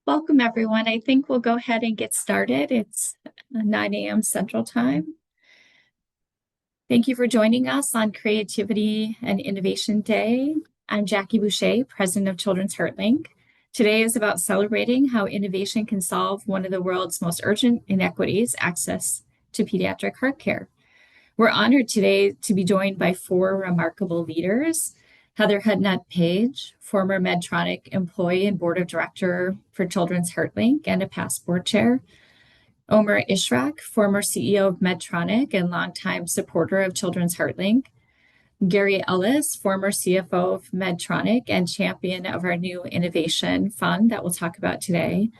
Welcome, everyone. I think we'll go ahead and get started. It's 9 a.m. Central Time. Thank you for joining us on Creativity and Innovation Day. I'm Jackie Boucher, President of Children's HeartLink. Today is about celebrating how innovation can solve one of the world's most urgent inequities, access to pediatric heart care. We're honored today to be joined by four remarkable leaders: Heather Hudnut-Page, former Medtronic employee and board of director for Children's HeartLink and a past board chair; Omar Ishrak, former CEO of Medtronic and longtime supporter of Children's HeartLink; Gary Ellis, former CFO of Medtronic and champion of our new innovation fund that we'll talk about today;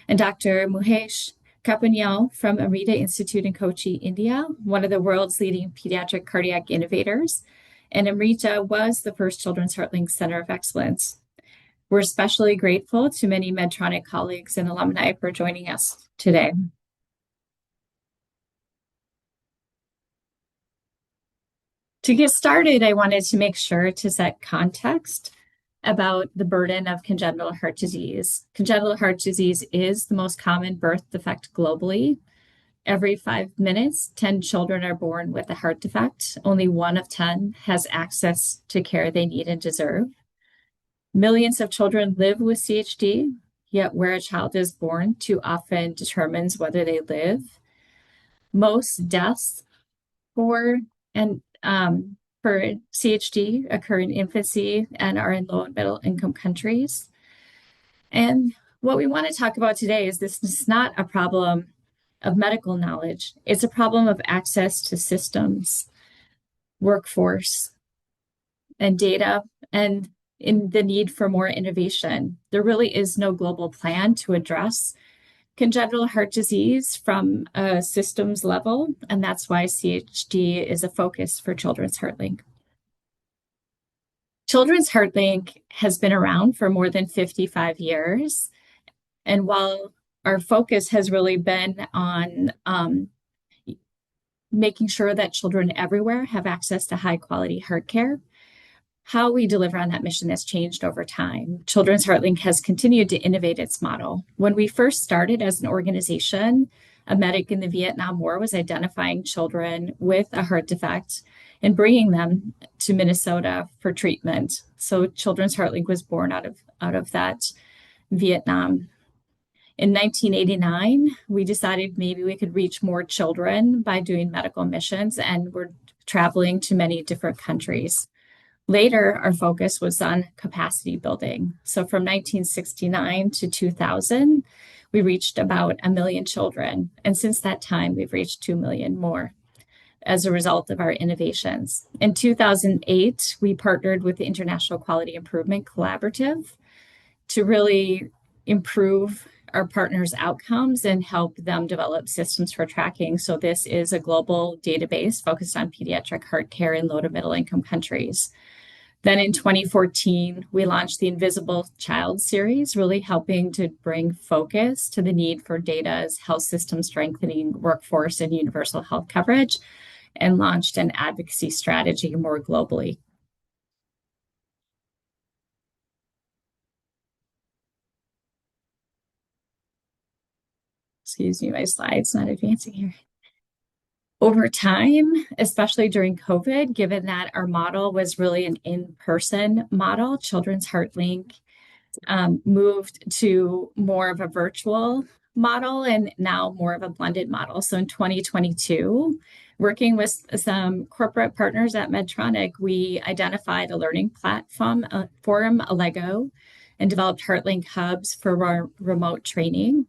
and Dr. Mahesh Kappanayil from Amrita Institute in Kochi, India, one of the world's leading pediatric cardiac innovators. And Amrita was the first Children's HeartLink Center of Excellence. We're especially grateful to many Medtronic colleagues and alumni for joining us today. To get started, I wanted to make sure to set context about the burden of congenital heart disease. Congenital heart disease is the most common birth defect globally. Every 5 minutes, 10 children are born with a heart defect. Only 1 of 10 has access to care they need and deserve. Millions of children live with CHD, yet where a child is born too often determines whether they live. Most deaths for CHD occur in infancy and are in low and middle income countries. And what we want to talk about today is this is not a problem of medical knowledge. It's a problem of access to systems, workforce, and data, and in the need for more innovation. There really is no global plan to address congenital heart disease from a systems level, and that's why CHD is a focus for Children's HeartLink. Children's HeartLink has been around for more than 55 years, and while our focus has really been on making sure that children everywhere have access to high-quality heart care, how we deliver on that mission has changed over time. Children's HeartLink has continued to innovate its model. When we first started as an organization, a medic in the Vietnam War was identifying children with a heart defect and bringing them to Minnesota for treatment. So Children's HeartLink was born out of that Vietnam. In 1989, we decided maybe we could reach more children by doing medical missions, and we're traveling to many different countries. Later, our focus was on capacity building. So from 1969 to 2000, we reached about 1 million children. And since that time, we've reached 2 million more as a result of our innovations. In 2008, we partnered with the International Quality Improvement Collaborative to really improve our partners' outcomes and help them develop systems for tracking. So this is a global database focused on pediatric heart care in low to middle income countries. Then in 2014, we launched the Invisible Child series, really helping to bring focus to the need for data's health system strengthening workforce and universal health coverage, and launched an advocacy strategy more globally. Excuse me, my slide's not advancing here. Over time, especially during COVID, given that our model was really an in-person model, Children's HeartLink moved to more of a virtual model and now more of a blended model. So in 2022, working with some corporate partners at Medtronic, we identified a learning platform, a Lego, and developed HeartLink hubs for remote training.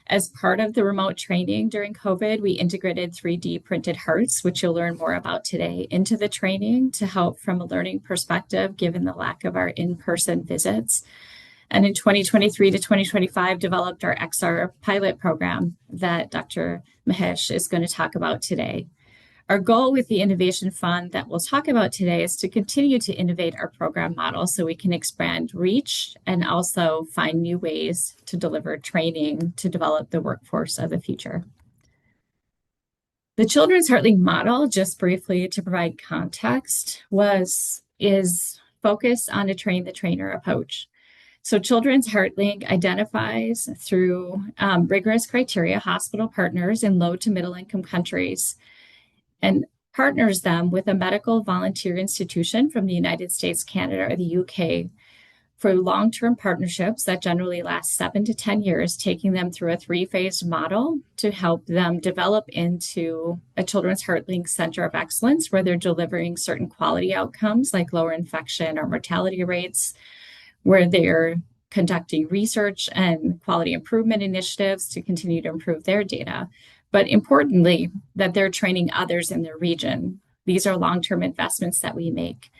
As part of the remote training during COVID, we integrated 3D printed hearts, which you'll learn more about today, into the training to help from a learning perspective, given the lack of our in-person visits. And in 2023 to 2025, developed our XR pilot program that Dr. Mahesh is going to talk about today. Our goal with the Innovation Fund that we'll talk about today is to continue to innovate our program model so we can expand reach and also find new ways to deliver training to develop the workforce of the future. The Children's HeartLink model, just briefly to provide context, is focused on a train the trainer approach. So Children's HeartLink identifies through rigorous criteria hospital partners in low to middle income countries and partners them with a medical volunteer institution from the United States, Canada, or the UK for long-term partnerships that generally last 7 to 10 years, taking them through a three-phased model to help them develop into a Children's HeartLink Center of Excellence, where they're delivering certain quality outcomes like lower infection or mortality rates, where they're conducting research and quality improvement initiatives to continue to improve their data. But importantly, that they're training others in their region. These are long-term investments that we make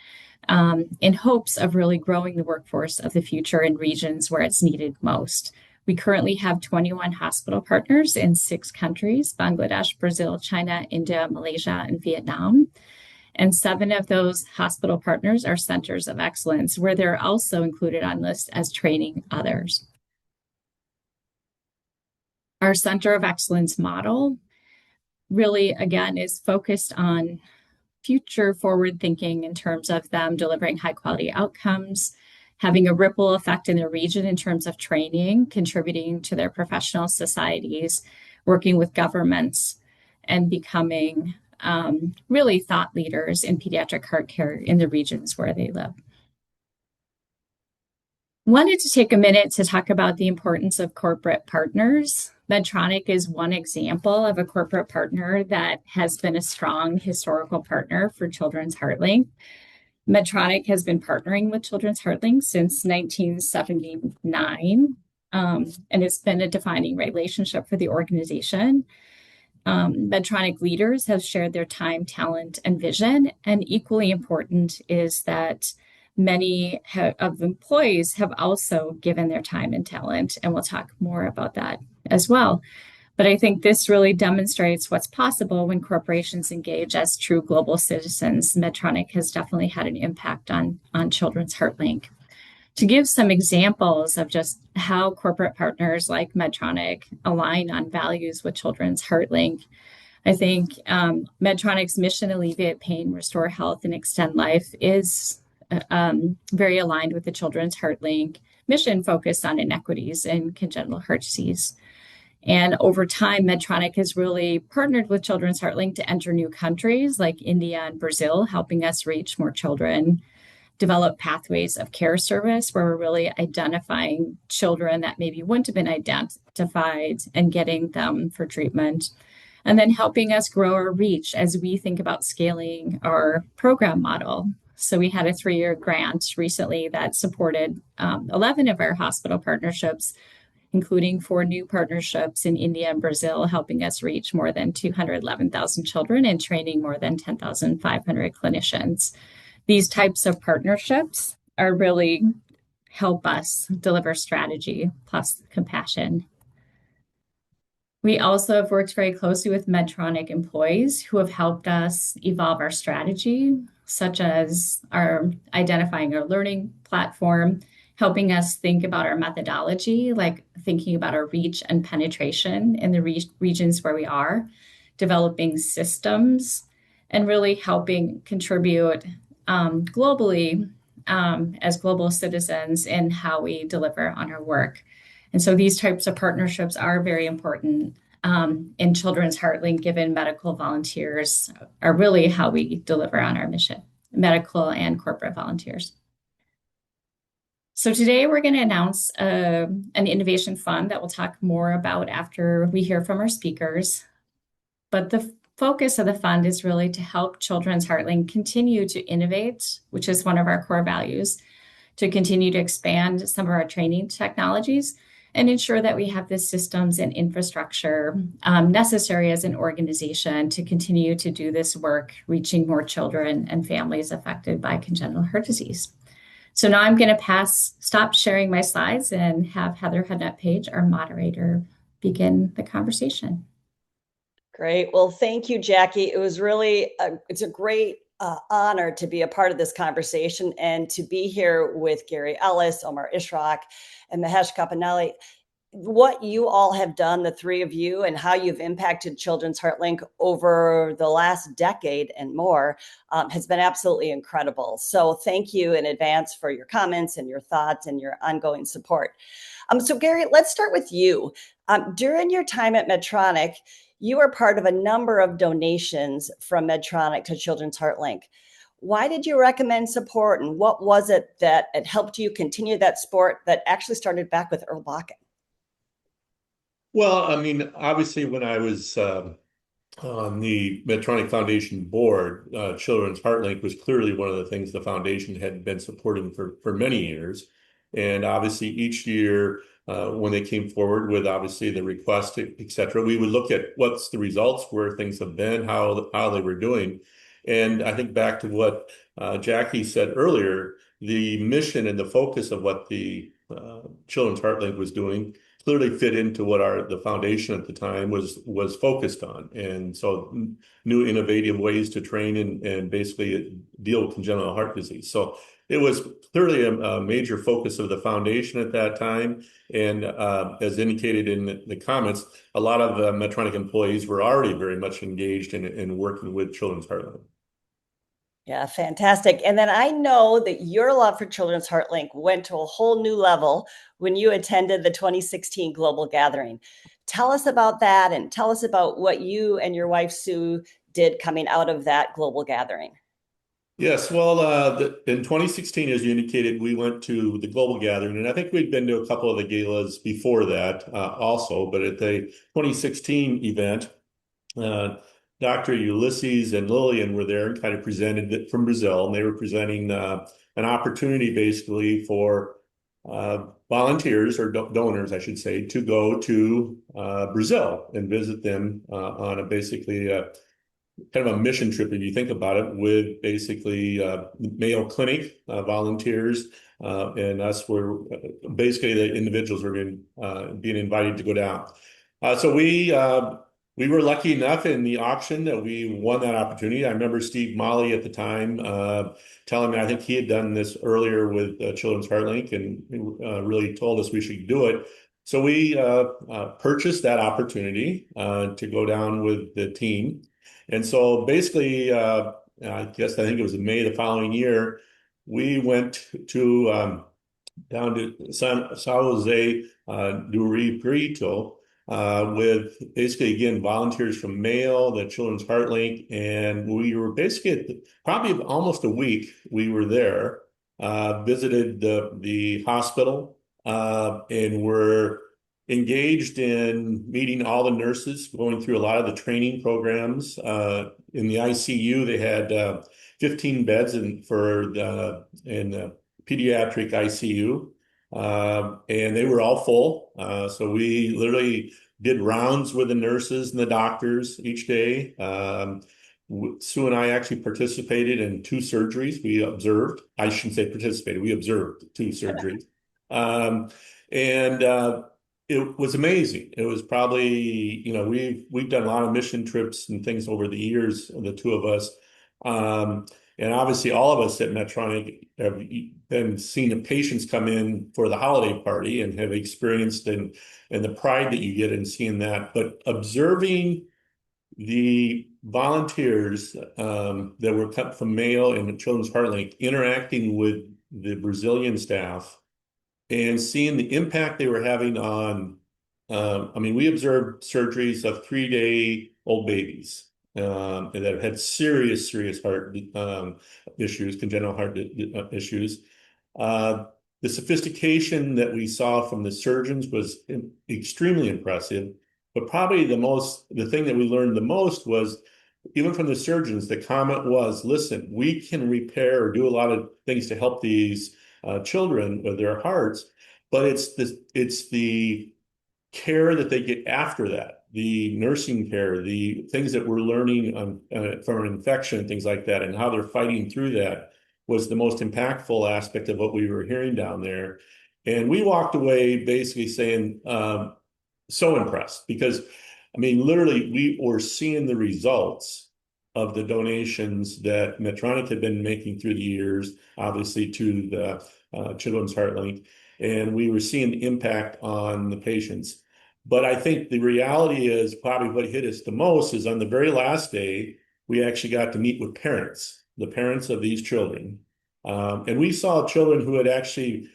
in hopes of really growing the workforce of the future in regions where it's needed most. We currently have 21 hospital partners in 6 countries: Bangladesh, Brazil, China, India, Malaysia, and Vietnam. And 7 of those hospital partners are centers of excellence, where they're also included on lists as training others. Our center of excellence model really, again, is focused on future forward thinking in terms of them delivering high quality outcomes, having a ripple effect in their region in terms of training, contributing to their professional societies, working with governments, and becoming really thought leaders in pediatric heart care in the regions where they live. Wanted to take a minute to talk about the importance of corporate partners. Medtronic is one example of a corporate partner that has been a strong historical partner for Children's HeartLink. Medtronic has been partnering with Children's HeartLink since 1979, and it's been a defining relationship for the organization. Medtronic leaders have shared their time, talent, and vision, and equally important is that many of the employees have also given their time and talent, and we'll talk more about that as well. But I think this really demonstrates what's possible when corporations engage as true global citizens. Medtronic has definitely had an impact on Children's HeartLink. To give some examples of just how corporate partners like Medtronic align on values with Children's HeartLink, I think Medtronic's mission: alleviate pain, restore health, and extend life is very aligned with the Children's HeartLink mission focused on inequities in congenital heart disease. And over time, Medtronic has really partnered with Children's HeartLink to enter new countries like India and Brazil, helping us reach more children, develop pathways of care service where we're really identifying children that maybe wouldn't have been identified and getting them for treatment, and then helping us grow our reach as we think about scaling our program model. So we had a 3-year grant recently that supported 11 of our hospital partnerships, including 4 new partnerships in India and Brazil, helping us reach more than 211,000 children and training more than 10,500 clinicians. These types of partnerships are really help us deliver strategy plus compassion. We also have worked very closely with Medtronic employees who have helped us evolve our strategy, such as our identifying our learning platform, helping us think about our methodology, like thinking about our reach and penetration in the regions where we are, developing systems, and really helping contribute globally as global citizens in how we deliver on our work. And so these types of partnerships are very important in Children's HeartLink, given medical volunteers are really how we deliver on our mission, medical and corporate volunteers. So today we're going to announce an innovation fund that we'll talk more about after we hear from our speakers. But the focus of the fund is really to help Children's HeartLink continue to innovate, which is one of our core values, to continue to expand some of our training technologies and ensure that we have the systems and infrastructure necessary as an organization to continue to do this work, reaching more children and families affected by congenital heart disease. So now I'm going to stop sharing my slides and have Heather Hudnut-Page, our moderator, begin the conversation. Great. Well, thank you, Jackie. It was really, it's a great honor to be a part of this conversation and to be here with Gary Ellis, Omar Ishrak, and Mahesh Kappanayil. what you all have done, the three of you, and how you've impacted Children's HeartLink over the last decade and more has been absolutely incredible. So thank you in advance for your comments and your thoughts and your ongoing support. So Gary, let's start with you. During your time at Medtronic, you were part of a number of donations from Medtronic to Children's HeartLink. Why did you recommend support, and what was it that it helped you continue that sport that actually started back with Earl Bakken? Well, I mean, obviously, when I was on the Medtronic Foundation board, Children's HeartLink was clearly one of the things the foundation had been supporting for many years. And obviously, each year, when they came forward with obviously the request, et cetera, we would look at what's the results, where things have been, how they were doing. And I think back to what Jackie said earlier, the mission and the focus of what the Children's HeartLink was doing clearly fit into what the foundation at the time was focused on. And so new innovative ways to train and basically deal with congenital heart disease. So it was clearly a major focus of the foundation at that time. And as indicated in the comments, a lot of Medtronic employees were already very much engaged in working with Children's HeartLink. Yeah, fantastic. And then I know that your love for Children's HeartLink went to a whole new level when you attended the 2016 Global Gathering. Tell us about that, and tell us about what you and your wife, Sue, did coming out of that global gathering. Yes, well, in 2016, as you indicated, we went to the Global Gathering, and I think we'd been to a couple of the galas before that also, but at the 2016 event, Dr. Ulysses and Lillian were there and kind of presented it from Brazil, and they were presenting an opportunity basically for volunteers or donors, I should say, to go to Brazil and visit them on a basically kind of a mission trip, if you think about it, with basically Mayo Clinic volunteers and us were basically the individuals were being invited to go down. So we were lucky enough in the auction that we won that opportunity. I remember Steve Molly at the time telling me, I think he had done this earlier with Children's HeartLink and really told us we should do it. So we purchased that opportunity to go down with the team. And so basically, I think it was in May the following year, we went to down to San Jose do Rio with basically, again, volunteers from Mayo, the Children's HeartLink, and we were basically probably almost a week we were there, visited the hospital, and were engaged in meeting all the nurses, going through a lot of the training programs. In the ICU, they had 15 beds in the pediatric ICU. And they were all full. So we literally did rounds with the nurses and the doctors each day. Sue and I actually participated in 2 surgeries. We observed, I shouldn't say participated, we observed 2 surgeries. And it was amazing. It was probably, we've done a lot of mission trips and things over the years, the 2 of us. And obviously, all of us at Medtronic have been seeing the patients come in for the holiday party and have experienced and the pride that you get in seeing that. But observing the volunteers that were cut from Mayo and Children's HeartLink interacting with the Brazilian staff and seeing the impact they were having on, we observed surgeries of 3-day-old babies. And that have had serious heart issues, congenital heart issues. The sophistication that we saw from the surgeons was extremely impressive. But probably the thing that we learned the most was, even from the surgeons, the comment was, listen, we can repair or do a lot of things to help these children with their hearts, but it's the care that they get after that, the nursing care, the things that we're learning from an infection, things like that, and how they're fighting through that was the most impactful aspect of what we were hearing down there. And we walked away basically saying, so impressed, because, literally we were seeing the results of the donations that Medtronic had been making through the years, obviously to the Children's HeartLink. and we were seeing the impact on the patients. But I think the reality is probably what hit us the most is on the very last day, we actually got to meet with parents, the parents of these children. And we saw children who had actually,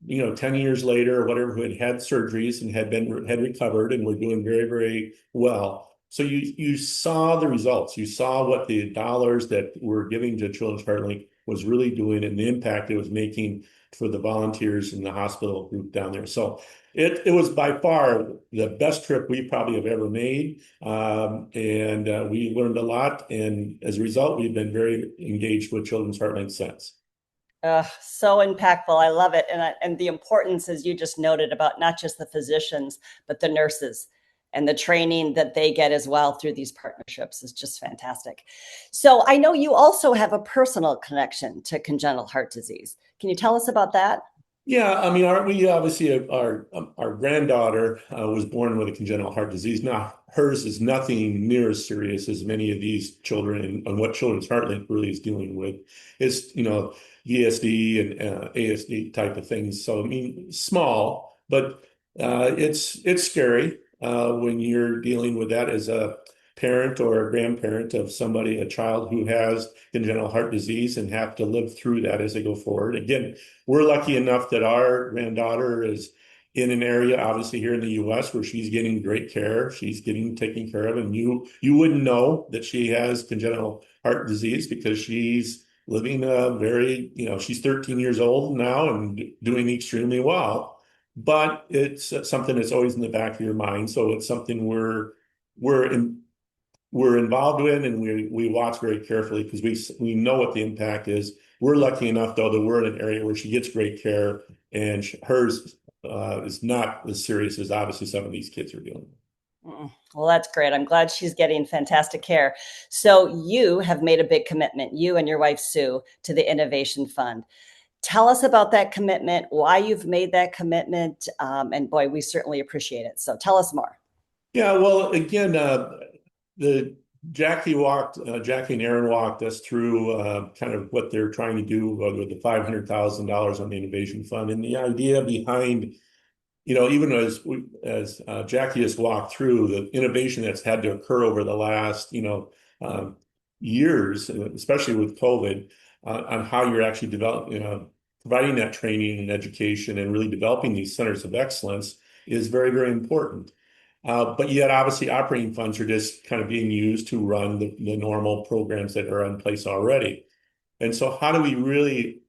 10 years later or whatever, who had surgeries and had recovered and were doing very, very well. So you saw the results. You saw what the dollars that we're giving to Children's HeartLink was really doing and the impact it was making for the volunteers in the hospital group down there. So it was by far the best trip we probably have ever made. And we learned a lot. And as a result, we've been very engaged with Children's HeartLink since. So impactful. I love it. And the importance, as you just noted, about not just the physicians, but the nurses and the training that they get as well through these partnerships is just fantastic. So I know you also have a personal connection to congenital heart disease. Can you tell us about that? Yeah, I mean, our granddaughter was born with a congenital heart disease. Now, hers is nothing near as serious as many of these children, and what Children's HeartLink really is dealing with is, ESD and ASD type of things. So, I mean, small, but it's scary when you're dealing with that as a parent or a grandparent of a child who has congenital heart disease and have to live through that as they go forward. Again, we're lucky enough that our granddaughter is in an area, obviously here in the US, where she's getting great care. She's getting taken care of, and you wouldn't know that she has congenital heart disease because she's living she's 13 years old now and doing extremely well. But it's something that's always in the back of your mind. So it's something we're involved in, and we watch very carefully because we know what the impact is. We're lucky enough, though, that we're in an area where she gets great care, and hers is not as serious as obviously some of these kids are dealing with. Well, that's great. I'm glad she's getting fantastic care. So you have made a big commitment, you and your wife, Sue, to the Innovation Fund. Tell us about that commitment, why you've made that commitment, and boy, we certainly appreciate it. So tell us more. Yeah, well, again, Jackie and Aaron walked us through kind of what they're trying to do with the $500,000 on the Innovation Fund, and the idea behind, even as Jackie has walked through the innovation that's had to occur over the last, years, especially with COVID, on how you're actually providing that training and education and really developing these centers of excellence is very, very important. But yet, obviously, operating funds are just kind of being used to run the normal programs that are in place already. And so how do we really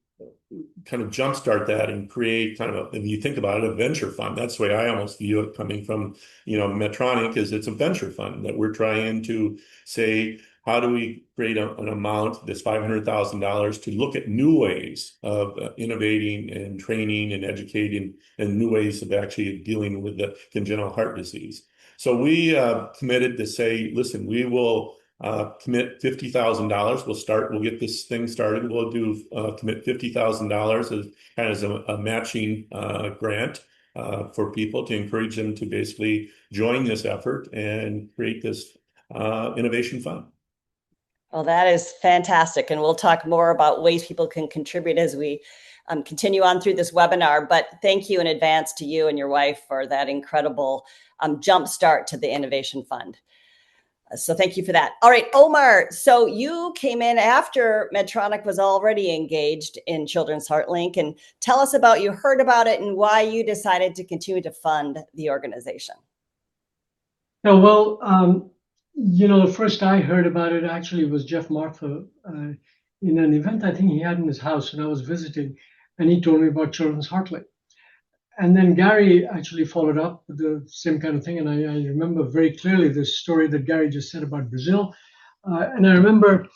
kind of jumpstart that and create kind of, if you think about it, a venture fund? That's the way I almost view it coming from, Medtronic, is it's a venture fund that we're trying to say, how do we create an amount, this $500,000, to look at new ways of innovating and training and educating and new ways of actually dealing with the congenital heart disease? So we committed to say, listen, we will commit $50,000. We'll get this thing started. We'll commit $50,000 as kind of a matching grant for people to encourage them to basically join this effort and create this innovation fund. Well, that is fantastic. And we'll talk more about ways people can contribute as we continue on through this webinar. But thank you in advance to you and your wife for that incredible jump start to the Innovation Fund. So thank you for that. All right, Omar, so you came in after Medtronic was already engaged in Children's HeartLink, and tell us about, you heard about it and why you decided to continue to fund the organization. Oh, well, the first I heard about it actually was Jeff Martha in an event I think he had in his house, and I was visiting, and he told me about Children's HeartLink. And then Gary actually followed up with the same kind of thing. And I remember very clearly the story that Gary just said about Brazil. And I remember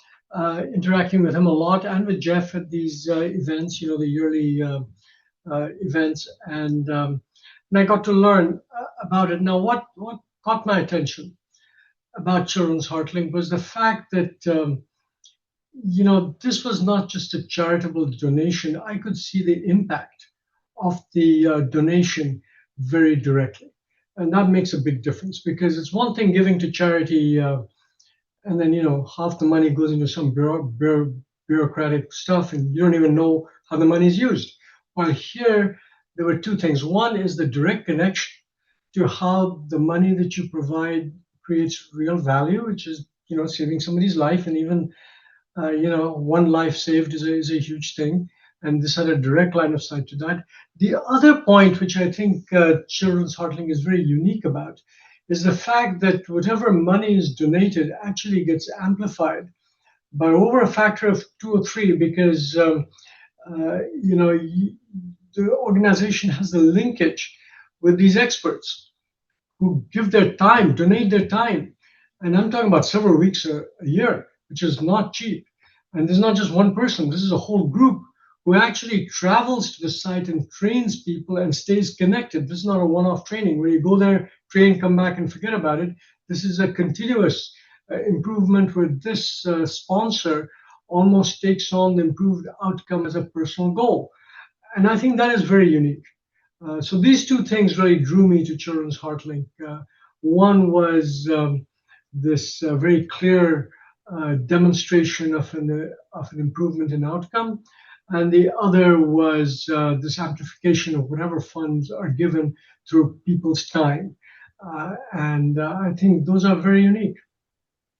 interacting with him a lot and with Jeff at these events, the yearly events. And I got to learn about it. Now, what caught my attention about Children's HeartLink was the fact that, this was not just a charitable donation. I could see the impact of the donation very directly. And that makes a big difference, because it's one thing giving to charity and then, half the money goes into some bureaucratic stuff and you don't even know how the money is used. While here, there were two things. One is the direct connection to how the money that you provide creates real value, which is, saving somebody's life. And even, one life saved is a huge thing. And this had a direct line of sight to that. The other point, which I think Children's HeartLink is very unique about, is the fact that whatever money is donated actually gets amplified by over a factor of 2 or 3, because the organization has the linkage with these experts who give their time, donate their time. And I'm talking about several weeks a year, which is not cheap. And there's not just one person, this is a whole group who actually travels to the site and trains people and stays connected. This is not a one-off training where you go there, train, come back and forget about it. This is a continuous improvement where this sponsor almost takes on the improved outcome as a personal goal. And I think that is very unique. So these two things really drew me to Children's HeartLink. One was this very clear demonstration of an improvement in outcome. And the other was this amplification of whatever funds are given through people's time. And I think those are very unique.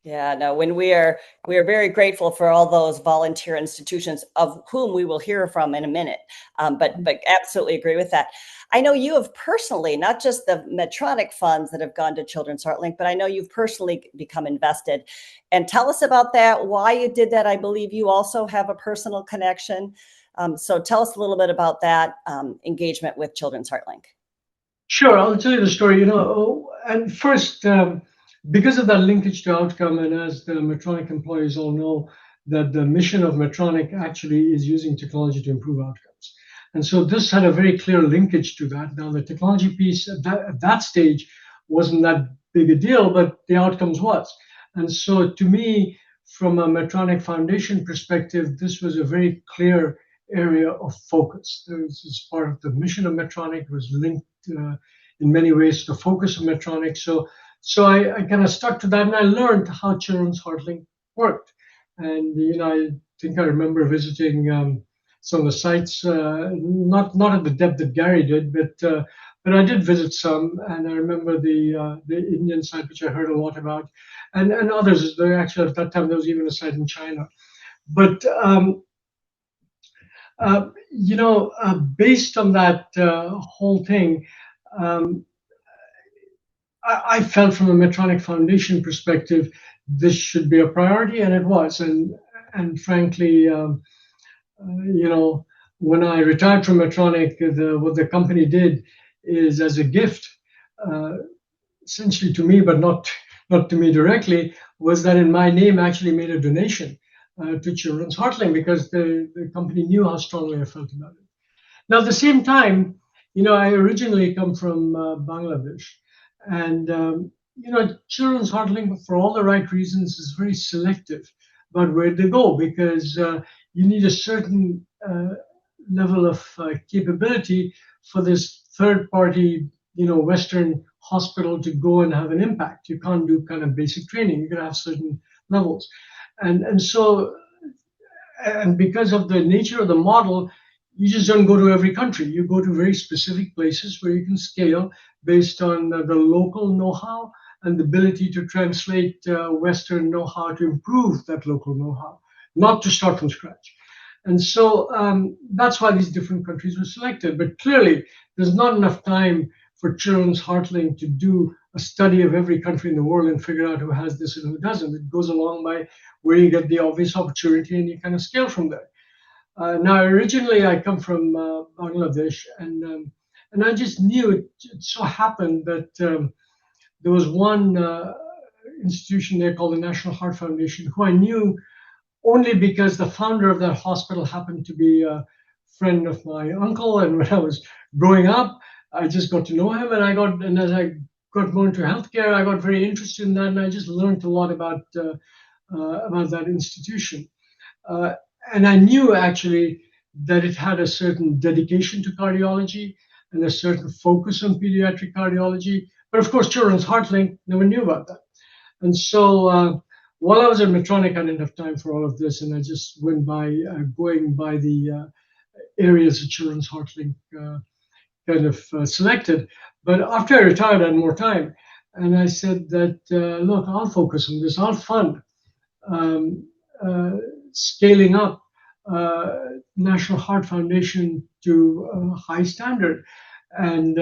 Yeah, no, when we are very grateful for all those volunteer institutions, of whom we will hear from in a minute. But absolutely agree with that. I know you have personally, not just the Medtronic funds that have gone to Children's HeartLink, but I know you've personally become invested. And tell us about that, why you did that. I believe you also have a personal connection. So tell us a little bit about that engagement with Children's HeartLink. Sure, I'll tell you the story. And first, because of that linkage to outcome, and as the Medtronic employees all know, that the mission of Medtronic actually is using technology to improve outcomes. And so this had a very clear linkage to that. Now, the technology piece at that stage wasn't that big a deal, but the outcomes was. And so to me, from a Medtronic Foundation perspective, this was a very clear area of focus. This is part of the mission of Medtronic. It was linked in many ways to the focus of Medtronic. So I kind of stuck to that, and I learned how Children's HeartLink worked. And I think I remember visiting some of the sites, not at the depth that Gary did, but I did visit some, and I remember the Indian site, which I heard a lot about, and others. There actually at that time there was even a site in China, but based on that whole thing. I felt from a Medtronic Foundation perspective, this should be a priority, and it was. And frankly, when I retired from Medtronic, what the company did is, as a gift, essentially to me, but not to me directly, was that in my name actually made a donation to Children's HeartLink, because the company knew how strongly I felt about it. Now, at the same time, I originally come from Bangladesh. And, Children's HeartLink, for all the right reasons, is very selective about where they go, because you need a certain level of capability for this third-party, Western hospital to go and have an impact. You can't do kind of basic training. You're going to have certain levels. And so because of the nature of the model, you just don't go to every country. You go to very specific places where you can scale based on the local know-how and the ability to translate Western know-how to improve that local know-how, not to start from scratch. And so that's why these different countries were selected. But clearly, there's not enough time for Children's HeartLink to do a study of every country in the world and figure out who has this and who doesn't. It goes along by where you get the obvious opportunity and you kind of scale from there. Now, originally, I come from Bangladesh, and I just knew it so happened that there was one institution there called the National Heart Foundation, who I knew only because the founder of that hospital happened to be a friend of my uncle. And when I was growing up, I just got to know him, and as I got more into healthcare, I got very interested in that, and I just learned a lot about that institution. And I knew actually that it had a certain dedication to cardiology and a certain focus on pediatric cardiology. But of course, Children's HeartLink never knew about that. And so while I was at Medtronic, I didn't have time for all of this. And I just went by going by the areas that Children's HeartLink kind of selected. But after I retired, I had more time. And I said that, look, I'll focus on this. I'll fund um, scaling up National Heart Foundation to a high standard, and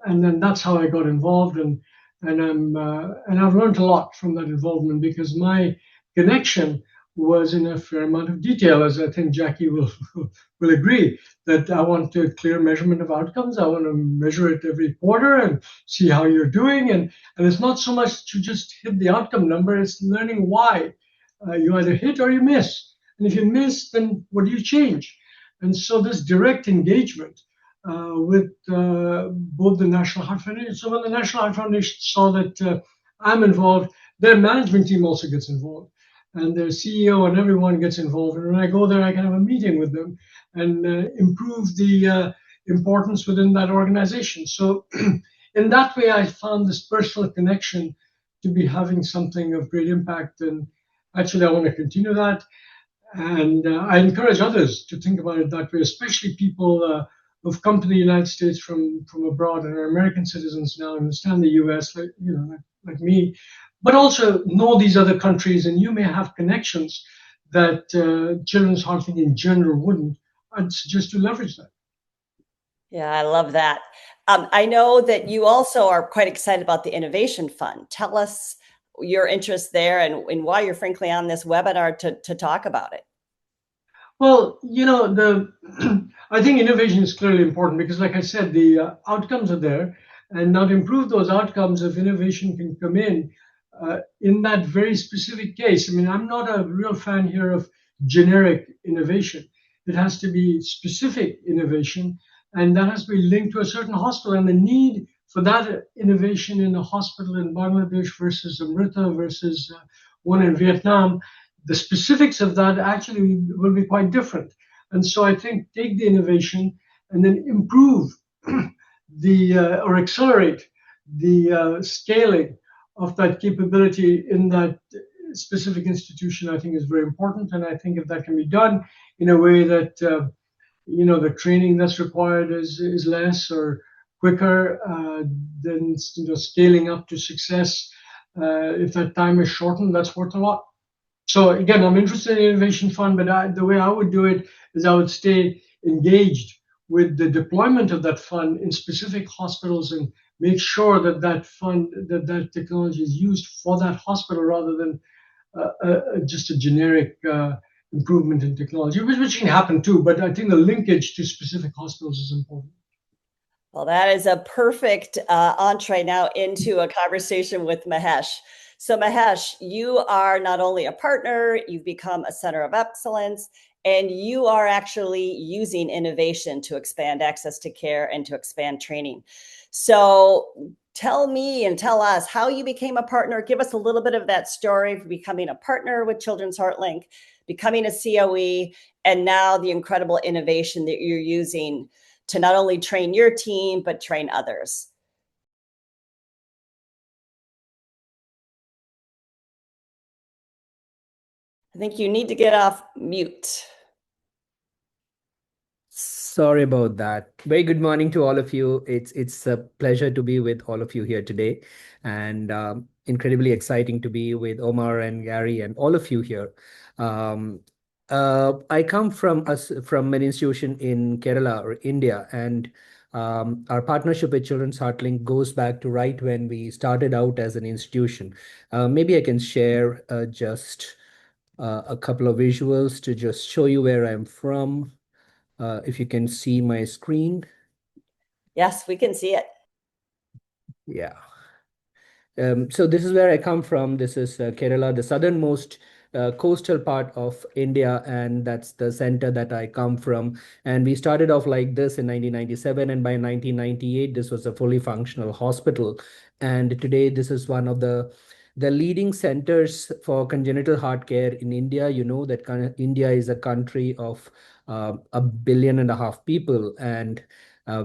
then that's how I got involved, and I've learned a lot from that involvement because my connection was in a fair amount of detail, as I think Jackie will will agree that I want a clear measurement of outcomes. I want to measure it every quarter and see how you're doing, and it's not so much to just hit the outcome number; it's learning why you either hit or you miss. And if you miss, then what do you change? And so this direct engagement with both the National Heart Foundation. So when the National Heart Foundation saw that I'm involved, their management team also gets involved, and their CEO and everyone gets involved. And when I go there, I can have a meeting with them and improve the importance within that organization. So in that way, I found this personal connection to be having something of great impact. And actually, I want to continue that. And I encourage others to think about it that way, especially people who've come to the United States from abroad and are American citizens now and understand the US, like me, but also know these other countries. And you may have connections that Children's Heart Link in general wouldn't. I'd suggest you leverage that. Yeah, I love that. I know that you also are quite excited about the Innovation Fund. Tell us your interest there and why you're frankly on this webinar to talk about it. Well, I think innovation is clearly important because, like I said, the outcomes are there, and now to improve those outcomes, if innovation can come in that very specific case. I mean, I'm not a real fan here of generic innovation. It has to be specific innovation, and that has to be linked to a certain hospital and the need for that innovation in a hospital in Bangladesh versus Amrita versus one in Vietnam. The specifics of that actually will be quite different. And so I think take the innovation and then improve or accelerate the scaling of that capability in that specific institution, I think is very important. And I think if that can be done in a way that, the training that's required is less or quicker, then scaling up to success, if that time is shortened, that's worth a lot. So again, I'm interested in Innovation Fund, but the way I would do it is I would stay engaged with the deployment of that fund in specific hospitals and make sure that that fund, that technology is used for that hospital rather than just a generic improvement in technology, which can happen too. But I think the linkage to specific hospitals is important. Well, that is a perfect entree now into a conversation with Mahesh. So Mahesh, you are not only a partner, you've become a center of excellence, and you are actually using innovation to expand access to care and to expand training. So tell me and tell us how you became a partner. Give us a little bit of that story for becoming a partner with Children's Heart Link, becoming a COE, and now the incredible innovation that you're using to not only train your team, but train others. I think you need to get off mute. Sorry about that. Very good morning to all of you. It's a pleasure to be with all of you here today, and incredibly exciting to be with Omar and Gary and all of you here. I come from an institution in Kerala or India, and our partnership with Children's Heart Link goes back to right when we started out as an institution. Maybe I can share just a couple of visuals to just show you where I'm from. If you can see my screen. Yes, we can see it. Yeah. So this is where I come from. This is Kerala, the southernmost coastal part of India, and that's the center that I come from. And we started off like this in 1997, and by 1998, this was a fully functional hospital. And today, this is one of the leading centers for congenital heart care in India. You know that India is a country of 1.5 billion people, and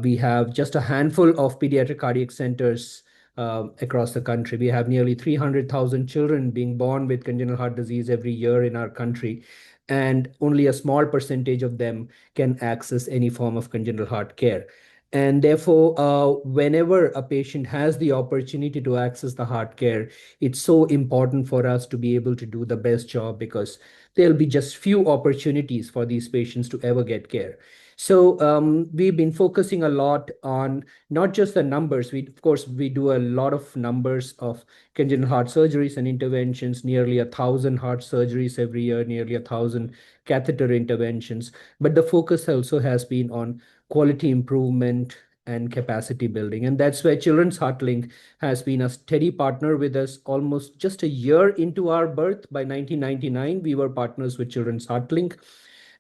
we have just a handful of pediatric cardiac centers across the country. We have nearly 300,000 children being born with congenital heart disease every year in our country, and only a small percentage of them can access any form of congenital heart care. And therefore, whenever a patient has the opportunity to access the heart care, it's so important for us to be able to do the best job, because there'll be just few opportunities for these patients to ever get care. So we've been focusing a lot on not just the numbers. Of course, we do a lot of numbers of congenital heart surgeries and interventions, nearly 1,000 heart surgeries every year, nearly 1,000 catheter interventions. But the focus also has been on quality improvement and capacity building. And that's where Children's HeartLink has been a steady partner with us. Almost just a year into our birth, by 1999, we were partners with Children's HeartLink.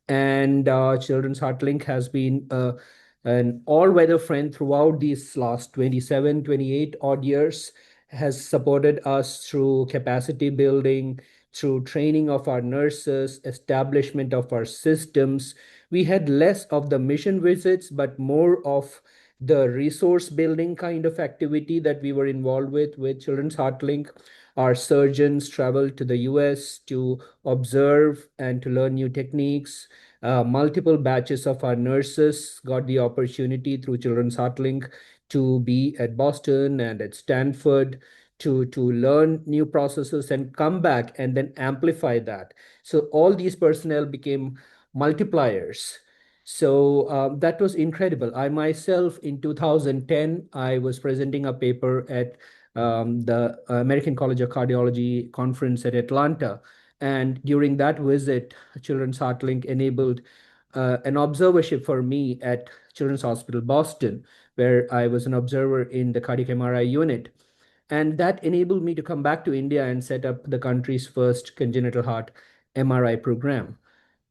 And Children's HeartLink has been an all-weather friend throughout these last 27, 28 odd years, has supported us through capacity building, through training of our nurses, establishment of our systems. We had less of the mission visits, but more of the resource building kind of activity that we were involved with Children's HeartLink. Our surgeons traveled to the US to observe and to learn new techniques. Multiple batches of our nurses got the opportunity through Children's HeartLink to be at Boston and at Stanford to learn new processes and come back and then amplify that. So all these personnel became multipliers. So that was incredible. I myself, in 2010, I was presenting a paper at the American College of Cardiology conference at Atlanta. And during that visit, Children's HeartLink enabled an observership for me at Children's Hospital Boston, where I was an observer in the cardiac MRI unit. And that enabled me to come back to India and set up the country's first congenital heart MRI program.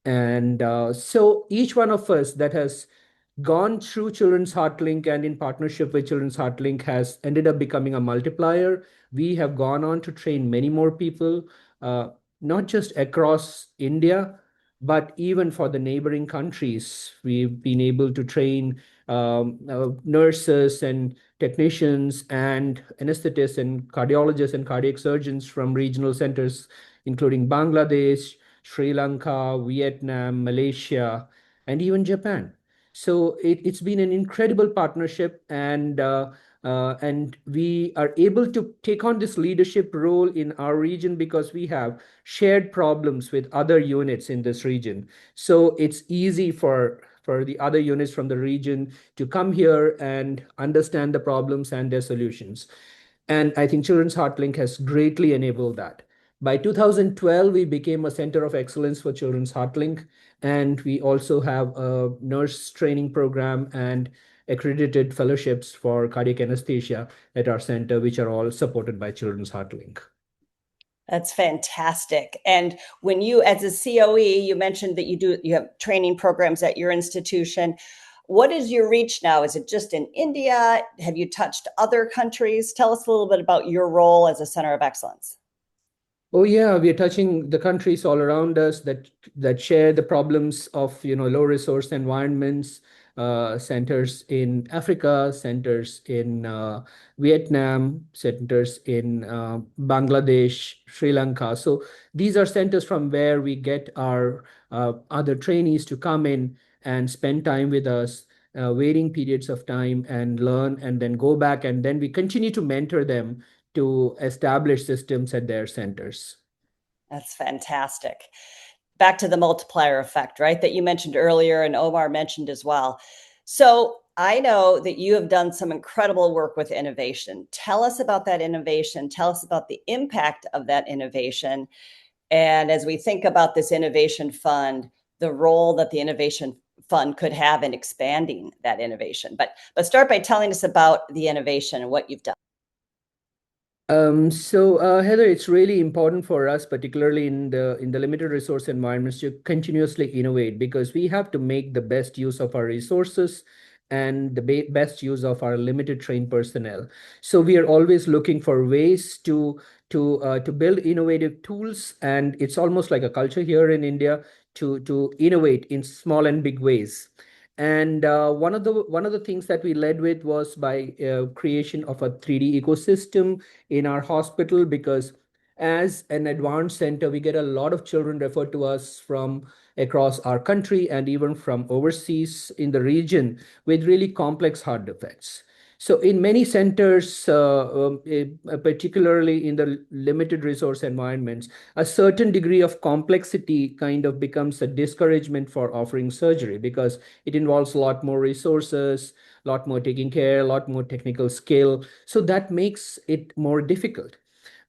And so each one of us that has gone through Children's HeartLink and in partnership with Children's HeartLink has ended up becoming a multiplier. We have gone on to train many more people, uh, not just across India, but even for the neighboring countries. We've been able to train nurses and technicians and anesthetists and cardiologists and cardiac surgeons from regional centers, including Bangladesh, Sri Lanka, Vietnam, Malaysia, and even Japan. So it's been an incredible partnership, and we are able to take on this leadership role in our region because we have shared problems with other units in this region. So it's easy for the other units from the region to come here and understand the problems and their solutions. And I think Children's HeartLink has greatly enabled that. By 2012, we became a center of excellence for Children's HeartLink, and we also have a nurse training program and accredited fellowships for cardiac anesthesia at our center, which are all supported by Children's HeartLink. That's fantastic. And when you, as a COE, you mentioned that you have training programs at your institution. What is your reach now? Is it just in India? Have you touched other countries? Tell us a little bit about your role as a center of excellence. Oh yeah, we are touching the countries all around us that share the problems of low resource environments. Centers in Africa, centers in Vietnam, centers in Bangladesh, Sri Lanka. So these are centers from where we get our other trainees to come in and spend time with us, waiting periods of time, and learn, and then go back, and then we continue to mentor them to establish systems at their centers. That's fantastic. Back to the multiplier effect, right? That you mentioned earlier and Omar mentioned as well. So I know that you have done some incredible work with innovation. Tell us about that innovation. Tell us about the impact of that innovation. And as we think about this innovation fund, the role that the innovation fund could have in expanding that innovation. But start by telling us about the innovation and what you've done. Heather, it's really important for us, particularly in the limited resource environments, to continuously innovate, because we have to make the best use of our resources and the best use of our limited trained personnel. So we are always looking for ways to build innovative tools, and it's almost like a culture here in India to innovate in small and big ways. And one of the things that we led with was by creation of a 3D ecosystem in our hospital, because as an advanced center, we get a lot of children referred to us from across our country and even from overseas in the region with really complex heart defects. So in many centers, particularly in the limited resource environments, a certain degree of complexity kind of becomes a discouragement for offering surgery because it involves a lot more resources, a lot more taking care, a lot more technical skill. So that makes it more difficult.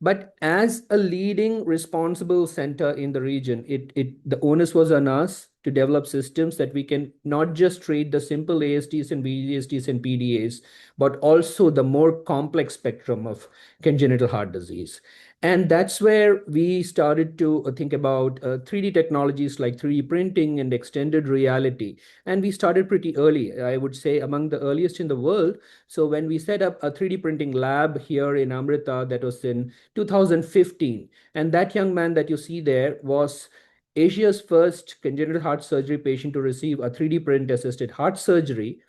But as a leading responsible center in the region, the onus was on us to develop systems that we can not just treat the simple ASDs and VSDs and PDAs, but also the more complex spectrum of congenital heart disease. And that's where we started to think about 3D technologies like 3D printing and extended reality. And we started pretty early, I would say among the earliest in the world. So when we set up a 3D printing lab here in Amrita, that was in 2015. And that young man that you see there was Asia's first congenital heart surgery patient to receive a 3D print assisted heart surgery.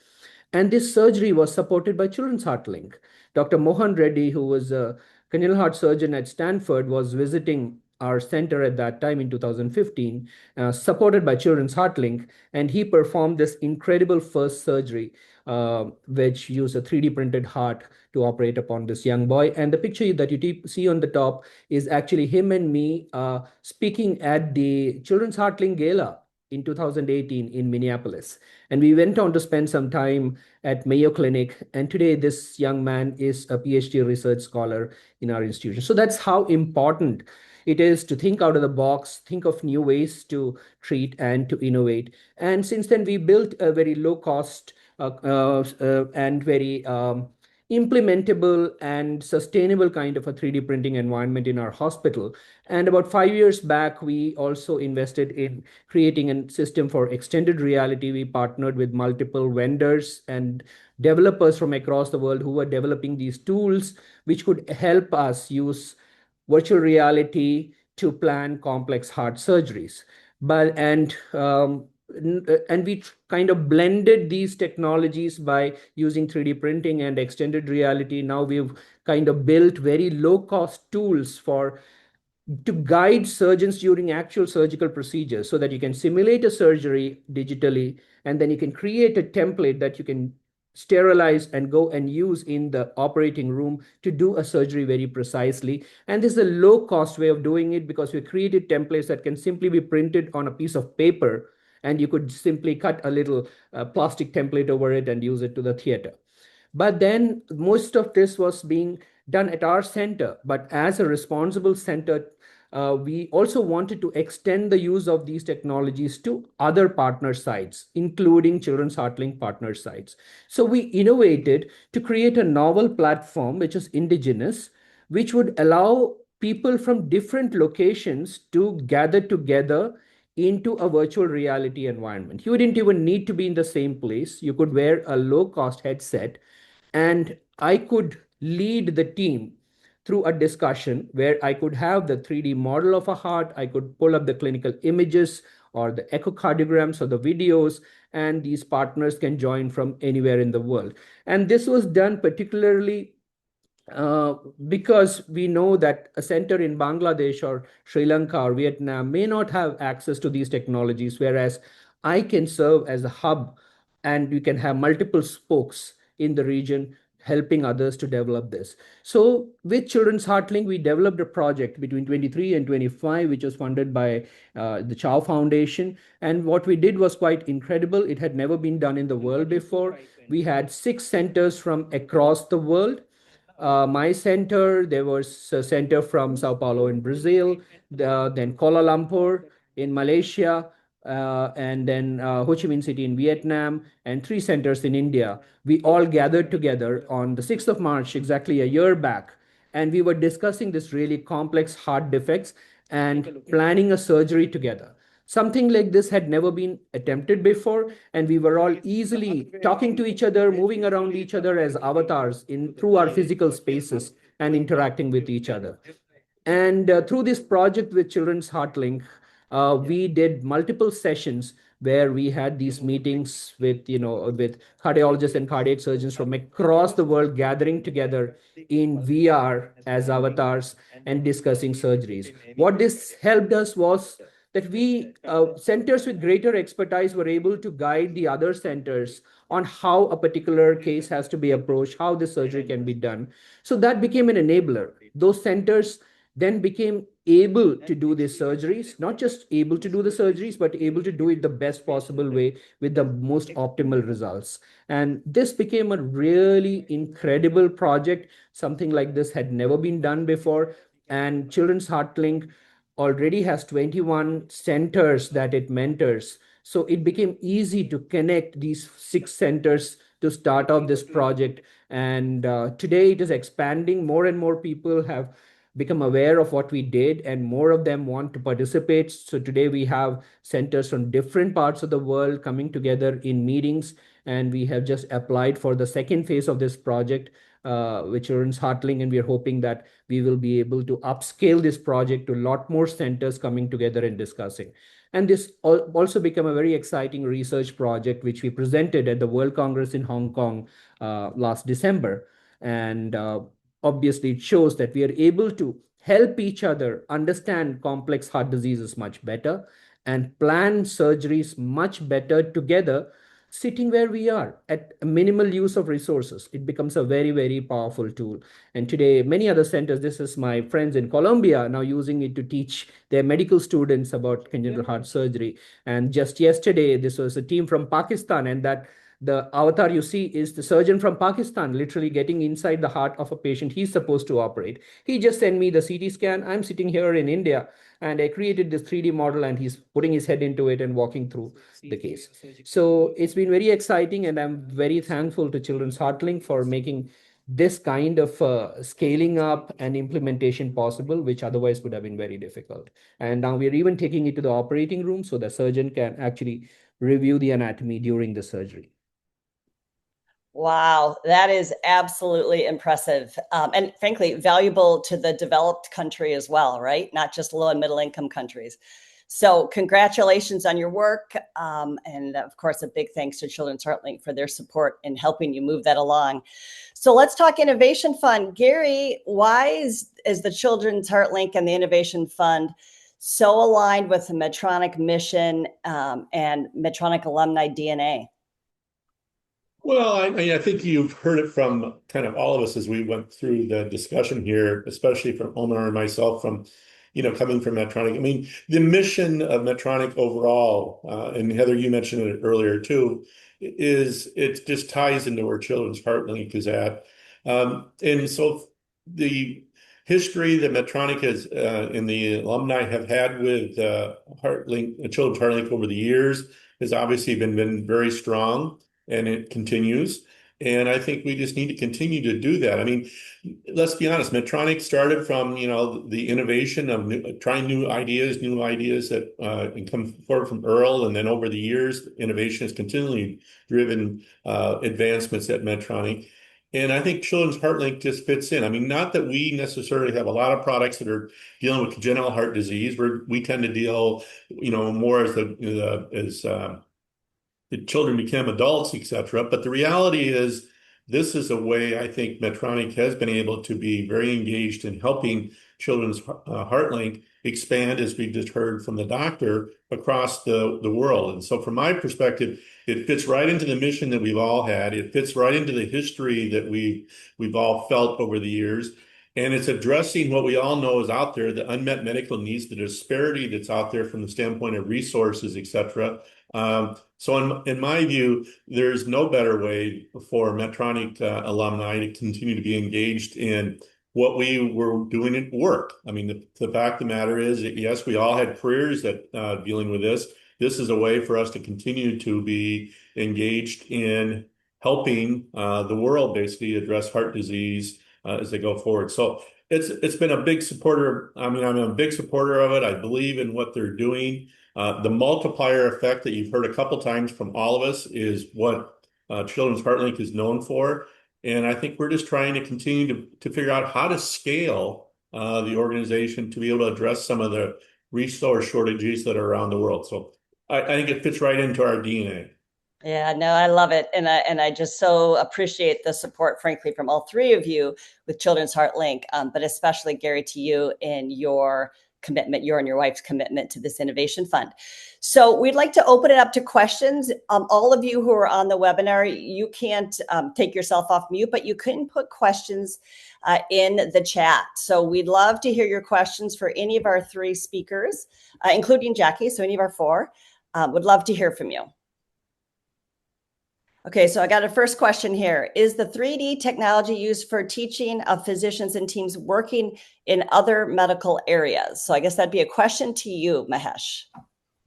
And this surgery was supported by Children's HeartLink. Dr. Mohan Reddy, who was a congenital heart surgeon at Stanford, was visiting our center at that time in 2015, supported by Children's HeartLink, and he performed this incredible first surgery, which used a 3D printed heart to operate upon this young boy. And the picture that you see on the top is actually him and me speaking at the Children's HeartLink Gala in 2018 in Minneapolis. And we went on to spend some time at Mayo Clinic. And today, this young man is a PhD research scholar in our institution. So that's how important it is to think out of the box, think of new ways to treat and to innovate. And since then, we built a very low cost and very implementable and sustainable kind of a 3D printing environment in our hospital. And about 5 years back, we also invested in creating a system for extended reality. We partnered with multiple vendors and developers from across the world who were developing these tools, which could help us use virtual reality to plan complex heart surgeries. And we kind of blended these technologies by using 3D printing and extended reality. Now we've kind of built very low cost tools to guide surgeons during actual surgical procedures so that you can simulate a surgery digitally, and then you can create a template that you can sterilize and go and use in the operating room to do a surgery very precisely. And this is a low cost way of doing it because we created templates that can simply be printed on a piece of paper, and you could simply cut a little plastic template over it and use it to the theater. But then most of this was being done at our center. But as a responsible center, we also wanted to extend the use of these technologies to other partner sites, including Children's HeartLink partner sites. So we innovated to create a novel platform, which is indigenous, which would allow people from different locations to gather together into a virtual reality environment. You didn't even need to be in the same place. You could wear a low-cost headset, and I could lead the team through a discussion where I could have the 3D model of a heart, I could pull up the clinical images or the echocardiograms or the videos, and these partners can join from anywhere in the world. And this was done particularly because we know that a center in Bangladesh or Sri Lanka or Vietnam may not have access to these technologies, whereas I can serve as a hub and we can have multiple spokes in the region helping others to develop this. So with Children's HeartLink, we developed a project between 23 and 25, which was funded by the Chow Foundation. And what we did was quite incredible. It had never been done in the world before. We had 6 centers from across the world. My center, there was a center from Sao Paulo in Brazil, then Kuala Lumpur in Malaysia, and then Ho Chi Minh City in Vietnam, and 3 centers in India. We all gathered together on the 6th of March, exactly a year back, and we were discussing this really complex heart defects and planning a surgery together. Something like this had never been attempted before, and we were all easily talking to each other, moving around each other as avatars through our physical spaces and interacting with each other. And through this project with Children's HeartLink, we did multiple sessions where we had these meetings with, with cardiologists and cardiac surgeons from across the world gathering together in VR as avatars and discussing surgeries. What this helped us was that we centers with greater expertise were able to guide the other centers on how a particular case has to be approached, how the surgery can be done. So that became an enabler. Those centers then became able to do these surgeries, not just able to do the surgeries, but able to do it the best possible way with the most optimal results. And this became a really incredible project. Something like this had never been done before. And Children's HeartLink already has 21 centers that it mentors. So it became easy to connect these 6 centers to start off this project. And today it is expanding. More and more people have become aware of what we did, and more of them want to participate. So today we have centers from different parts of the world coming together in meetings, and we have just applied for the second phase of this project, which runs HeartLink, and we are hoping that we will be able to upscale this project to a lot more centers coming together and discussing. And this also became a very exciting research project, which we presented at the World Congress in Hong Kong last December. And obviously, it shows that we are able to help each other understand complex heart diseases much better and plan surgeries much better together, sitting where we are at minimal use of resources. It becomes a very, very powerful tool. And today, many other centers, this is my friends in Colombia now using it to teach their medical students about congenital heart surgery. And just yesterday, this was a team from Pakistan, and that the avatar you see is the surgeon from Pakistan, literally getting inside the heart of a patient he's supposed to operate. He just sent me the CT scan. I'm sitting here in India, and I created this 3D model, and he's putting his head into it and walking through the case. So it's been very exciting, and I'm very thankful to Children's HeartLink for making this kind of scaling up and implementation possible, which otherwise would have been very difficult. And now we're even taking it to the operating room so the surgeon can actually review the anatomy during the surgery. Wow, that is absolutely impressive. And frankly, valuable to the developed country as well, right? Not just low and middle income countries. So congratulations on your work. And of course, a big thanks to Children's HeartLink for their support in helping you move that along. So let's talk Innovation Fund. Gary, why is the Children's HeartLink and the Innovation Fund so aligned with the Medtronic mission and Medtronic alumni DNA? Well, I think you've heard it from kind of all of us as we went through the discussion here, especially from Omar and myself from, coming from Medtronic. I mean, the mission of Medtronic overall, and Heather, you mentioned it earlier too, is it just ties into where Children's HeartLink is at. And so the history that Medtronic has and the alumni have had with HeartLink, Children's HeartLink over the years has obviously been very strong. And it continues. And I think we just need to continue to do that. I mean, let's be honest, Medtronic started from, the innovation of trying new ideas that and come forward from Earl. And then over the years, innovation has continually driven advancements at Medtronic. And I think Children's HeartLink just fits in. I mean, not that we necessarily have a lot of products that are dealing with congenital heart disease, where we tend to deal, more as the children become adults, etc. But the reality is, this is a way I think Medtronic has been able to be very engaged in helping Children's HeartLink expand, as we just heard from the doctor, across the world. And so from my perspective, it fits right into the mission that we've all had. It fits right into the history that we've all felt over the years. And it's addressing what we all know is out there, the unmet medical needs, the disparity that's out there from the standpoint of resources, et cetera. So in my view, there's no better way for Medtronic alumni to continue to be engaged in what we were doing at work. I mean, the fact of the matter is that, yes, we all had careers that dealing with this. This is a way for us to continue to be engaged in helping the world basically address heart disease as they go forward. So it's been a big supporter. I mean, I'm a big supporter of it. I believe in what they're doing. The multiplier effect that you've heard a couple times from all of us is what Children's HeartLink is known for. And I think we're just trying to continue to figure out how to scale the organization to be able to address some of the resource shortages that are around the world. So I think it fits right into our DNA. Yeah, no, I love it. And I just so appreciate the support, frankly, from all three of you with Children's Heart Link, but especially Gary, to you in your commitment, your and your wife's commitment to this innovation fund. So we'd like to open it up to questions. All of you who are on the webinar, you can't take yourself off mute, but you can put questions in the chat. So we'd love to hear your questions for any of our three speakers, including Jackie, so any of our four. Would love to hear from you. Okay, so I got a first question here. Is the 3D technology used for teaching of physicians and teams working in other medical areas? So I guess that'd be a question to you, Mahesh.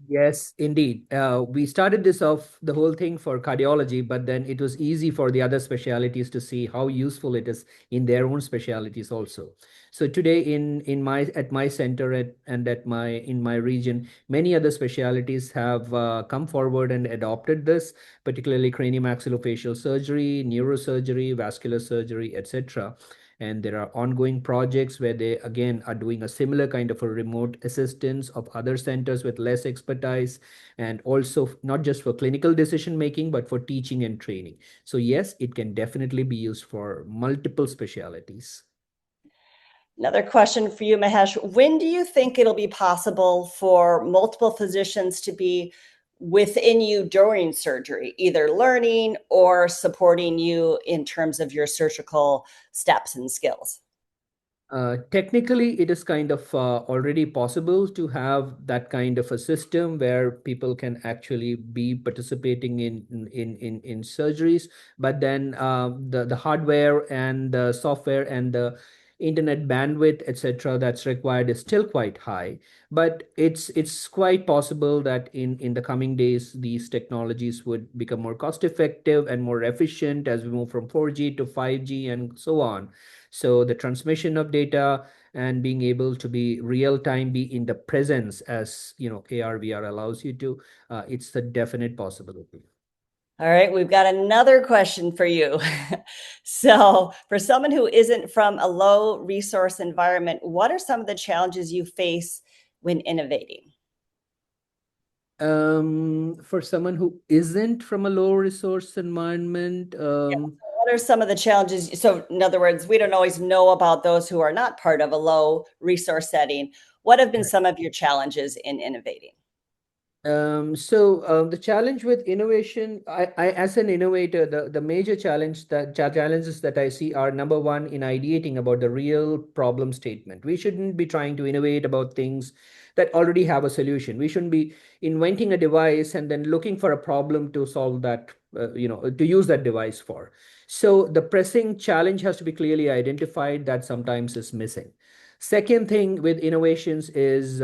Yes, indeed. We started this off, the whole thing, for cardiology, but then it was easy for the other specialties to see how useful it is in their own specialties also. So today at my center and in my region, many other specialties have come forward and adopted this, particularly craniomaxillofacial surgery, neurosurgery, vascular surgery, etc. And there are ongoing projects where they again are doing a similar kind of a remote assistance of other centers with less expertise, and also not just for clinical decision making, but for teaching and training. So yes, it can definitely be used for multiple specialties. Another question for you, Mahesh. When do you think it'll be possible for multiple physicians to be within you during surgery, either learning or supporting you in terms of your surgical steps and skills? Technically, it is kind of already possible to have that kind of a system where people can actually be participating in surgeries, but then the hardware and the software and the internet bandwidth, etc., that's required is still quite high. But it's quite possible that in the coming days, these technologies would become more cost effective and more efficient as we move from 4G to 5G and so on. So the transmission of data and being able to be real time, be in the presence, as you know, AR VR allows you to, it's a definite possibility. All right, we've got another question for you. So, for someone who isn't from a low resource environment, what are some of the challenges you face when innovating? For someone who isn't from a low resource environment, what are some of the challenges? So, in other words, we don't always know about those who are not part of a low resource setting. What have been some of your challenges in innovating? The challenge with innovation, I as an innovator, the major challenges that I see are, number one, in ideating about the real problem statement. We shouldn't be trying to innovate about things that already have a solution. We shouldn't be inventing a device and then looking for a problem to solve that, to use that device for. So the pressing challenge has to be clearly identified. That sometimes is missing. Second thing with innovations is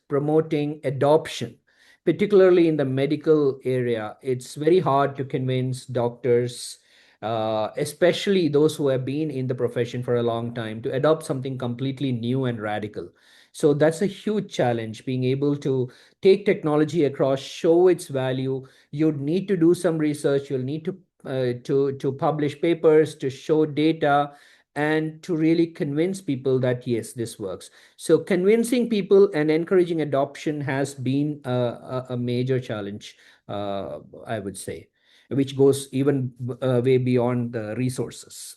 promoting adoption, particularly in the medical area. It's very hard to convince doctors, especially those who have been in the profession for a long time, to adopt something completely new and radical. So that's a huge challenge, being able to take technology across, show its value. You'd need to do some research. You'll need to publish papers, to show data, and to really convince people that yes, this works. So convincing people and encouraging adoption has been a major challenge, I would say, which goes even way beyond the resources.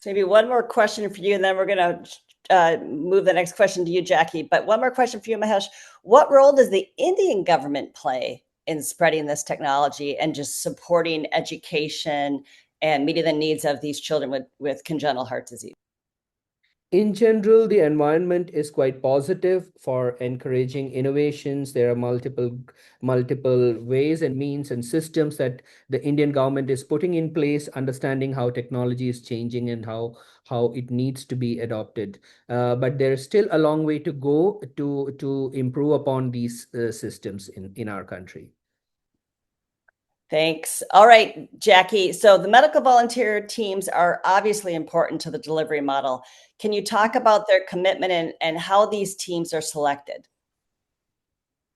So maybe one more question for you, and then we're going to move the next question to you, Jackie. But one more question for you, Mahesh. What role does the Indian government play in spreading this technology and just supporting education and meeting the needs of these children with congenital heart disease? In general, the environment is quite positive for encouraging innovations. There are multiple ways and means and systems that the Indian government is putting in place, understanding how technology is changing and how it needs to be adopted. But there is still a long way to go to improve upon these systems in our country. Thanks. All right, Jackie. So the medical volunteer teams are obviously important to the delivery model. Can you talk about their commitment and how these teams are selected?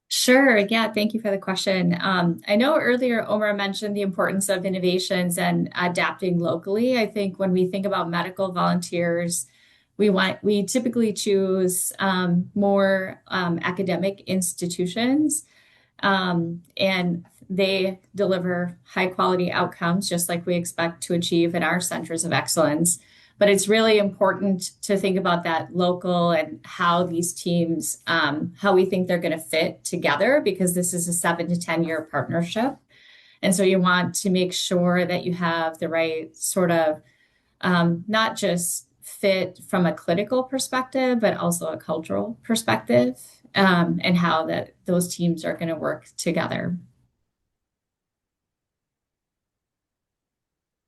Sure. Yeah. Thank you for the question. I know earlier Omar mentioned the importance of innovations and adapting locally. I think when we think about medical volunteers, We typically choose more academic institutions, and they deliver high quality outcomes just like we expect to achieve in our centers of excellence. But it's really important to think about that local and how these teams, how we think they're going to fit together, because this is a 7 to 10 year partnership. And so you want to make sure that you have the right sort of not just fit from a clinical perspective, but also a cultural perspective, and how those teams are going to work together.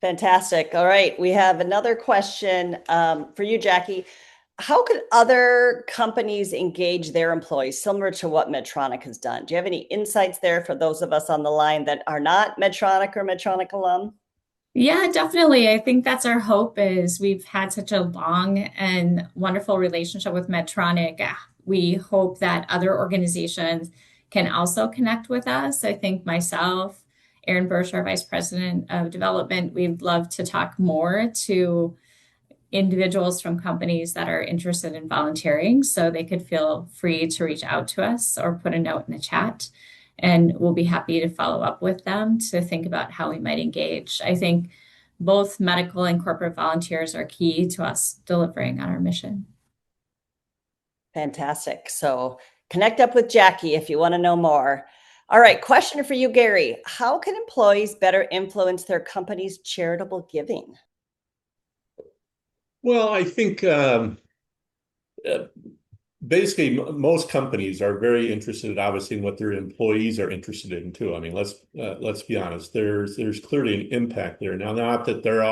Fantastic. All right. We have another question for you, Jackie. How could other companies engage their employees similar to what Medtronic has done? Do you have any insights there for those of us on the line that are not Medtronic or Medtronic alum? Yeah, definitely. I think that's our hope. Is we've had such a long and wonderful relationship with Medtronic. We hope that other organizations can also connect with us. I think myself, Erin Bursch, our Vice President of Development, we'd love to talk more to individuals from companies that are interested in volunteering, so they could feel free to reach out to us or put a note in the chat, and we'll be happy to follow up with them to think about how we might engage. I think both medical and corporate volunteers are key to us delivering on our mission. Fantastic. So connect up with Jackie if you want to know more. All right, question for you, Gary. How can employees better influence their company's charitable giving? Well, I think basically most companies are very interested, obviously, in what their employees are interested in too. I mean, let's be honest. There's clearly an impact there. Now, not that not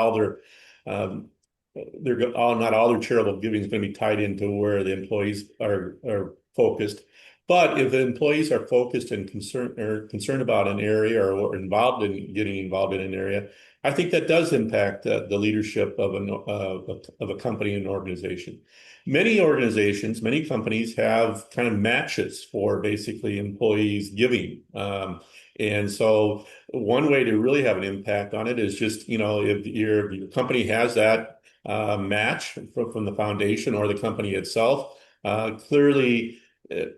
all their charitable giving is going to be tied into where the employees are focused. But if the employees are focused and concerned about an area or getting involved in an area, I think that does impact the leadership of a company and organization. Many organizations, many companies have kind of matches for basically employees giving. And so one way to really have an impact on it is just, if your company has that match from the foundation or the company itself, clearly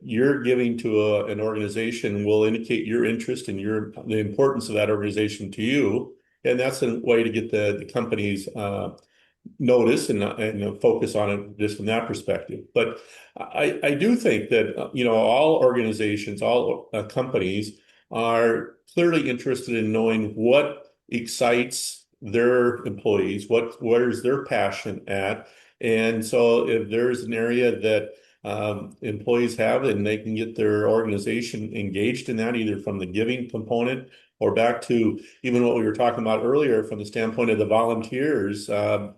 your giving to an organization will indicate your interest and the importance of that organization to you. And that's a way to get the company's notice and focus on it just from that perspective. But I do think that, all organizations, all companies are clearly interested in knowing what excites their employees, where's their passion at. And so if there's an area that employees have, and they can get their organization engaged in that, either from the giving component or back to even what we were talking about earlier from the standpoint of the volunteers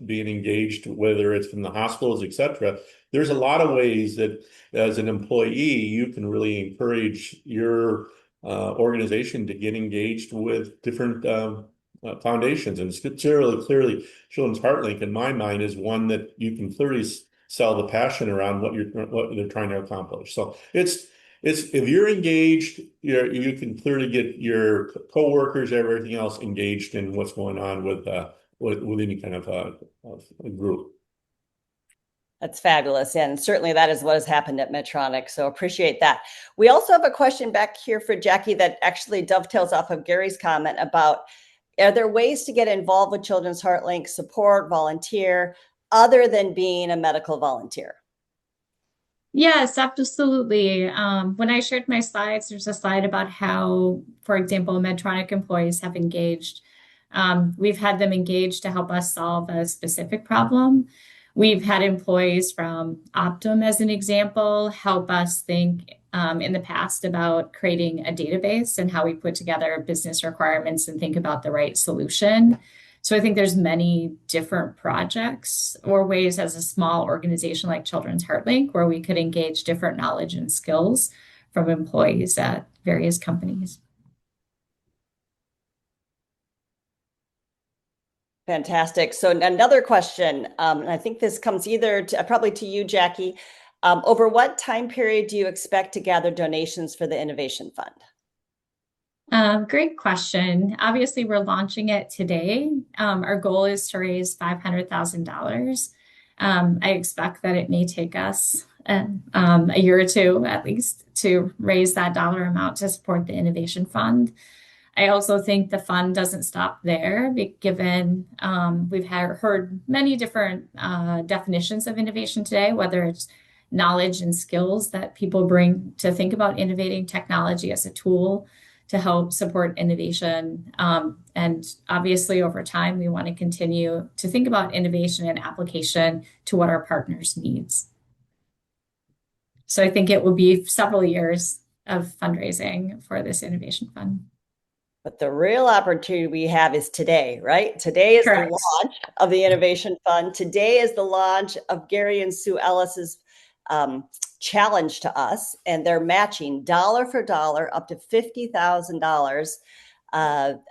being engaged, whether it's from the hospitals, et cetera. There's a lot of ways that as an employee, you can really encourage your organization to get engaged with different foundations. And clearly, Children's HeartLink, in my mind, is one that you can clearly sell the passion around what they're trying to accomplish. So it's if you're engaged, you can clearly get your coworkers, everything else engaged in what's going on with any kind of a group. That's fabulous. And certainly that is what has happened at Medtronic. So appreciate that. We also have a question back here for Jackie that actually dovetails off of Gary's comment about, are there ways to get involved with Children's HeartLink, support, volunteer, other than being a medical volunteer? Yes, absolutely. When I shared my slides, there's a slide about how, for example, Medtronic employees have engaged. We've had them engaged to help us solve a specific problem. We've had employees from Optum, as an example, help us think in the past about creating a database and how we put together business requirements and think about the right solution. So I think there's many different projects or ways as a small organization like Children's HeartLink where we could engage different knowledge and skills from employees at various companies. Fantastic. So another question, and I think this comes probably to you, Jackie. Over what time period do you expect to gather donations for the Innovation Fund? Great question. Obviously, we're launching it today. Our goal is to raise $500,000. I expect that it may take us a year or two at least to raise that dollar amount to support the innovation fund. I also think the fund doesn't stop there, given we've heard many different definitions of innovation today, whether it's knowledge and skills that people bring to think about innovating technology as a tool to help support innovation. And obviously, over time, we want to continue to think about innovation and application to what our partners needs. So I think it will be several years of fundraising for this innovation fund. But the real opportunity we have is today, right? Today is Correct. the launch of the Innovation Fund. Today is the launch of Gary and Sue Ellis's challenge to us, and they're matching dollar for dollar up to $50,000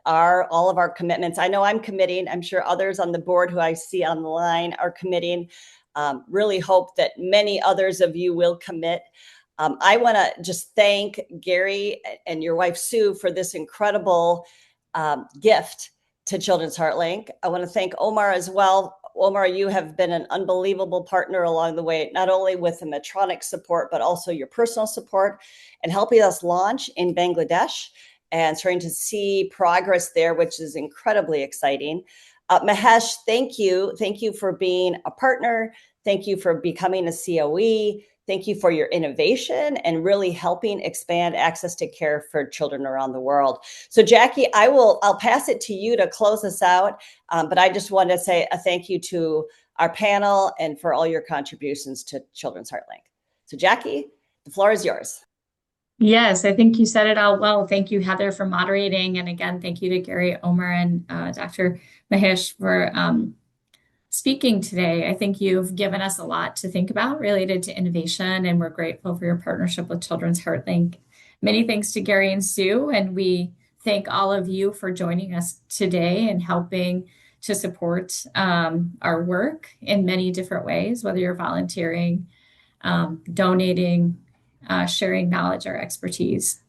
are all of our commitments. I know I'm committing. I'm sure others on the board who I see on the line are committing. Really hope that many others of you will commit. I want to just thank Gary and your wife, Sue, for this incredible gift to Children's HeartLink. I want to thank Omar as well. Omar, you have been an unbelievable partner along the way, not only with the Medtronic support, but also your personal support and helping us launch in Bangladesh and starting to see progress there, which is incredibly exciting. Mahesh, thank you. Thank you for being a partner. Thank you for becoming a COE. Thank you for your innovation and really helping expand access to care for children around the world. So Jackie, I'll pass it to you to close us out. But I just want to say a thank you to our panel and for all your contributions to Children's HeartLink. So Jackie, the floor is yours. Yes, I think you said it all well. Thank you, Heather, for moderating. And again, thank you to Gary, Omar, and Dr. Mahesh for speaking today. I think you've given us a lot to think about related to innovation, and we're grateful for your partnership with Children's HeartLink. Many thanks to Gary and Sue, and we thank all of you for joining us today and helping to support our work in many different ways, whether you're volunteering, donating, sharing knowledge or expertise.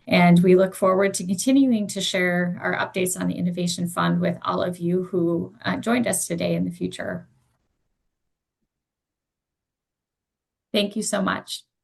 And we look forward to continuing to share our updates on the Innovation Fund with all of you who joined us today in the future. Thank you so much.